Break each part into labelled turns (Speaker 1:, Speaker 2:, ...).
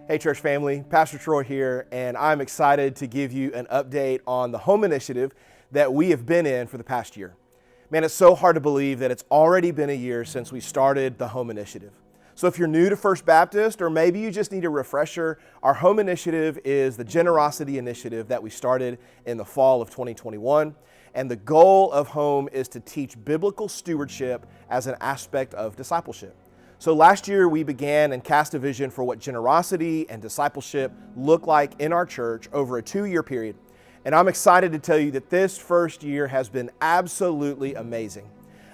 Speaker 1: Hey church family, Pastor Troy here, and I'm excited to give you an update on the home initiative that we have been in for the past year. Man, it's so hard to believe that it's already been a year since we started the home initiative. So if you're new to First Baptist, or maybe you just need a refresher, our home initiative is the generosity initiative that we started in the fall of 2021. And the goal of home is to teach biblical stewardship as an aspect of discipleship. So last year we began and cast a vision for what generosity and discipleship look like in our church over a 2-year period. And I'm excited to tell you that this first year has been absolutely amazing.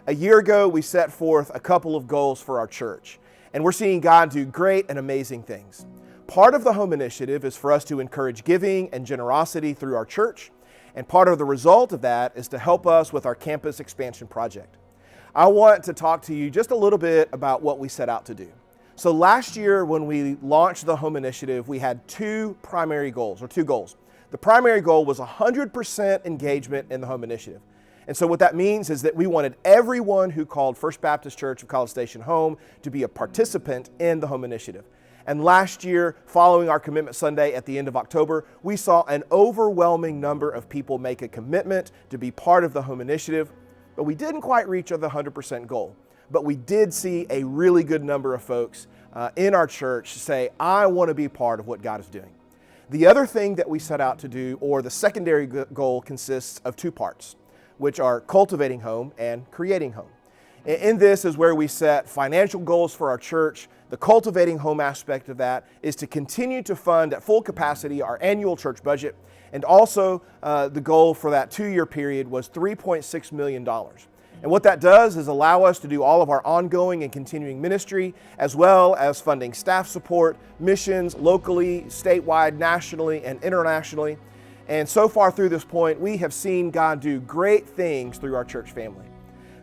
Speaker 1: A year ago we set forth a couple of goals for our church, and we're seeing God do great and amazing things. Part of the home initiative is for us to encourage giving and generosity through our church, and part of the result of that is to help us with our campus expansion project. I want to talk to you just a little bit about what we set out to do. So last year when we launched the home initiative, we had two goals. The primary goal was 100% engagement in the home initiative. And so what that means is that we wanted everyone who called First Baptist Church of College Station home to be a participant in the home initiative. And last year, following our Commitment Sunday at the end of October, we saw an overwhelming number of people make a commitment to be part of the home initiative. But we didn't quite reach the 100% goal. But we did see a really good number of folks in our church say, I want to be part of what God is doing. The other thing that we set out to do, or the secondary goal, consists of two parts, which are cultivating home and creating home. In this is where we set financial goals for our church. The cultivating home aspect of that is to continue to fund at full capacity our annual church budget. And also the goal for that 2-year period was $3.6 million. And what that does is allow us to do all of our ongoing and continuing ministry, as well as funding staff support, missions locally, statewide, nationally, and internationally. And so far through this point, we have seen God do great things through our church family.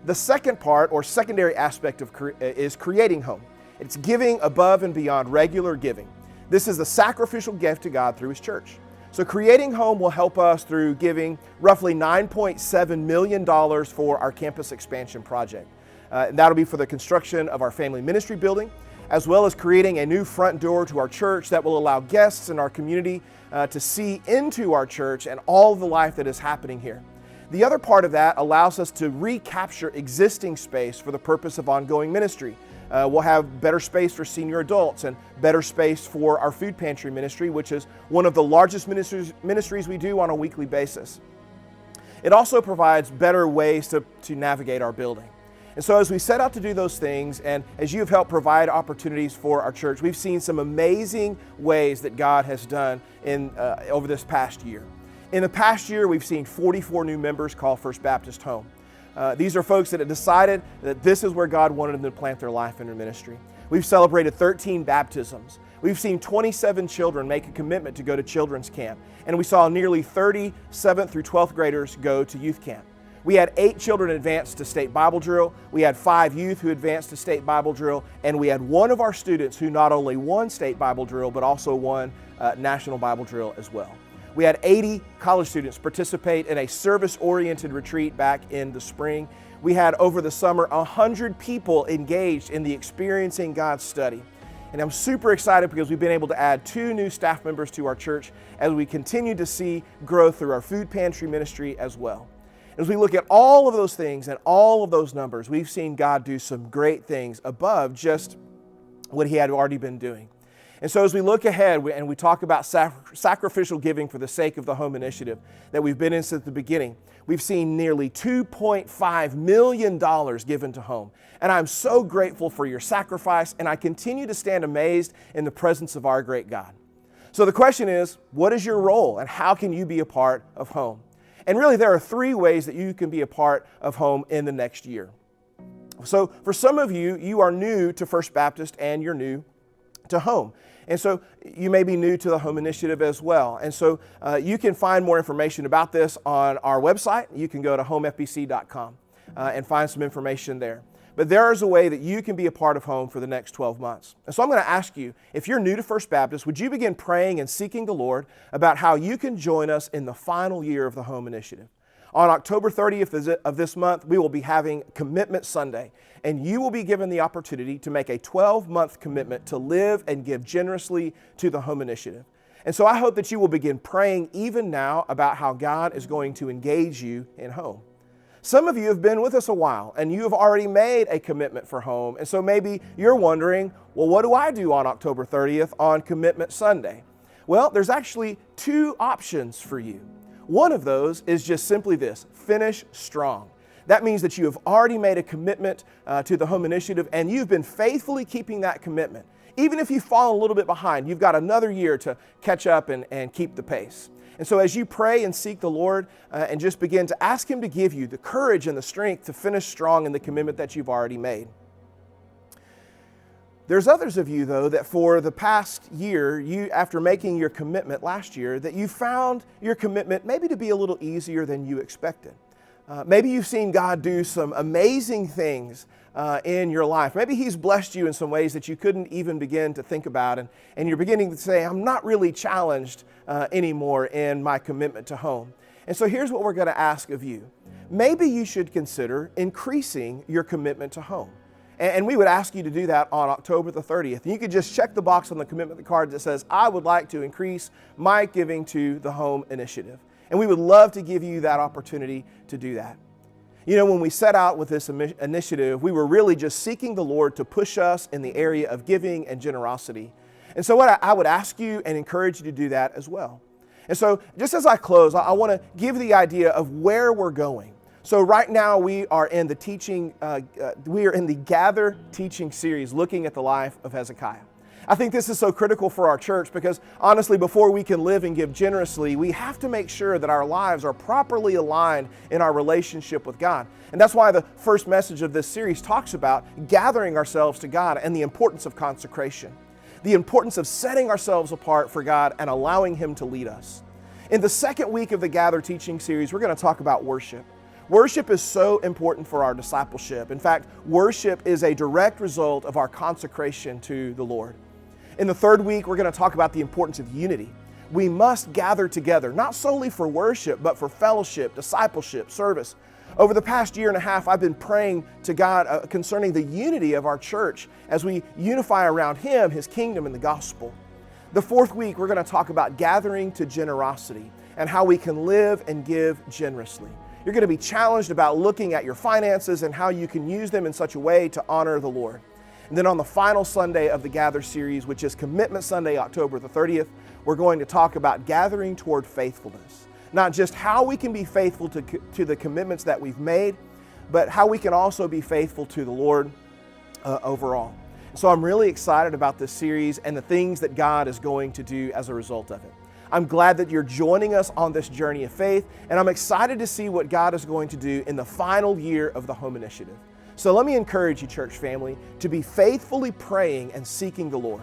Speaker 1: The second part, or secondary aspect is creating home. It's giving above and beyond regular giving. This is the sacrificial gift to God through His church. So creating home will help us through giving roughly $9.7 million for our campus expansion project. That'll be for the construction of our family ministry building, as well as creating a new front door to our church that will allow guests in our community to see into our church and all of the life that is happening here. The other part of that allows us to recapture existing space for the purpose of ongoing ministry. We'll have better space for senior adults and better space for our food pantry ministry, which is one of the largest ministries we do on a weekly basis. It also provides better ways to navigate our building. And so as we set out to do those things, and as you've helped provide opportunities for our church, we've seen some amazing ways that God has done over this past year. In the past year, we've seen 44 new members call First Baptist home. These are folks that have decided that this is where God wanted them to plant their life in their ministry. We've celebrated 13 baptisms. We've seen 27 children make a commitment to go to children's camp. And we saw nearly 30 7th through 12th graders go to youth camp. We had 8 children advance to state Bible drill. We had 5 youth who advanced to state Bible drill. And we had one of our students who not only won state Bible drill, but also won national Bible drill as well. We had 80 college students participate in a service-oriented retreat back in the spring. We had over the summer 100 people engaged in the Experiencing God study. And I'm super excited because we've been able to add 2 new staff members to our church as we continue to see growth through our food pantry ministry as well. As we look at all of those things and all of those numbers, we've seen God do some great things above just what He had already been doing. And so as we look ahead and we talk about sacrificial giving for the sake of the home initiative that we've been in since the beginning, we've seen nearly $2.5 million given to home. And I'm so grateful for your sacrifice, and I continue to stand amazed in the presence of our great God. So the question is, what is your role and how can you be a part of home? And really there are 3 ways that you can be a part of home in the next year. So for some of you, you are new to First Baptist and you're new to home. And so you may be new to the home initiative as well. And so you can find more information about this on our website. You can go to homefbc.com and find some information there. But there is a way that you can be a part of home for the next 12 months. And so I'm going to ask you, if you're new to First Baptist, would you begin praying and seeking the Lord about how you can join us in the final year of the home initiative? On October 30th of this month, we will be having Commitment Sunday, and you will be given the opportunity to make a 12-month commitment to live and give generously to the Home Initiative. And so I hope that you will begin praying even now about how God is going to engage you in home. Some of you have been with us a while and you have already made a commitment for home. And so maybe you're wondering, well, what do I do on October 30th on Commitment Sunday? Well, there's actually two options for you. One of those is just simply this: finish strong. That means that you have already made a commitment to the Home Initiative and you've been faithfully keeping that commitment. Even if you've fallen a little bit behind, you've got another year to catch up and keep the pace. And so as you pray and seek the Lord and just begin to ask Him to give you the courage and the strength to finish strong in the commitment that you've already made. There's others of you, though, that for the past year, after making your commitment last year, that you found your commitment maybe to be a little easier than you expected. Maybe you've seen God do some amazing things in your life. Maybe He's blessed you in some ways that you couldn't even begin to think about. And you're beginning to say, I'm not really challenged anymore in my commitment to home. And so here's what we're going to ask of you. Maybe you should consider increasing your commitment to home. And we would ask you to do that on October the 30th. And you could just check the box on the commitment card that says, I would like to increase my giving to the Home Initiative. And we would love to give you that opportunity to do that. You know, when we set out with this initiative, we were really just seeking the Lord to push us in the area of giving and generosity. And so what I would ask you and encourage you to do that as well. And so just as I close, I want to give the idea of where we're going. So right now we are in the Gather teaching series looking at the life of Hezekiah. I think this is so critical for our church because honestly, before we can live and give generously, we have to make sure that our lives are properly aligned in our relationship with God. And that's why the first message of this series talks about gathering ourselves to God and the importance of consecration, the importance of setting ourselves apart for God and allowing Him to lead us. In the second week of the Gather teaching series, we're going to talk about worship. Worship is so important for our discipleship. In fact, worship is a direct result of our consecration to the Lord. In the third week, we're going to talk about the importance of unity. We must gather together, not solely for worship, but for fellowship, discipleship, service. Over the past year and a half, I've been praying to God concerning the unity of our church as we unify around Him, His kingdom, and the gospel. The fourth week, we're going to talk about gathering to generosity and how we can live and give generously. You're going to be challenged about looking at your finances and how you can use them in such a way to honor the Lord. And then on the final Sunday of the Gather series, which is Commitment Sunday, October the 30th, we're going to talk about gathering toward faithfulness. Not just how we can be faithful to the commitments that we've made, but how we can also be faithful to the Lord overall. So I'm really excited about this series and the things that God is going to do as a result of it. I'm glad that you're joining us on this journey of faith, and I'm excited to see what God is going to do in the final year of the Home Initiative. So let me encourage you, church family, to be faithfully praying and seeking the Lord.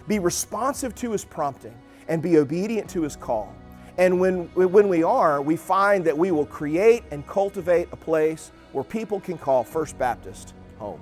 Speaker 1: Be responsive to His prompting and be obedient to His call. And when we are, we find that we will create and cultivate a place where people can call First Baptist home.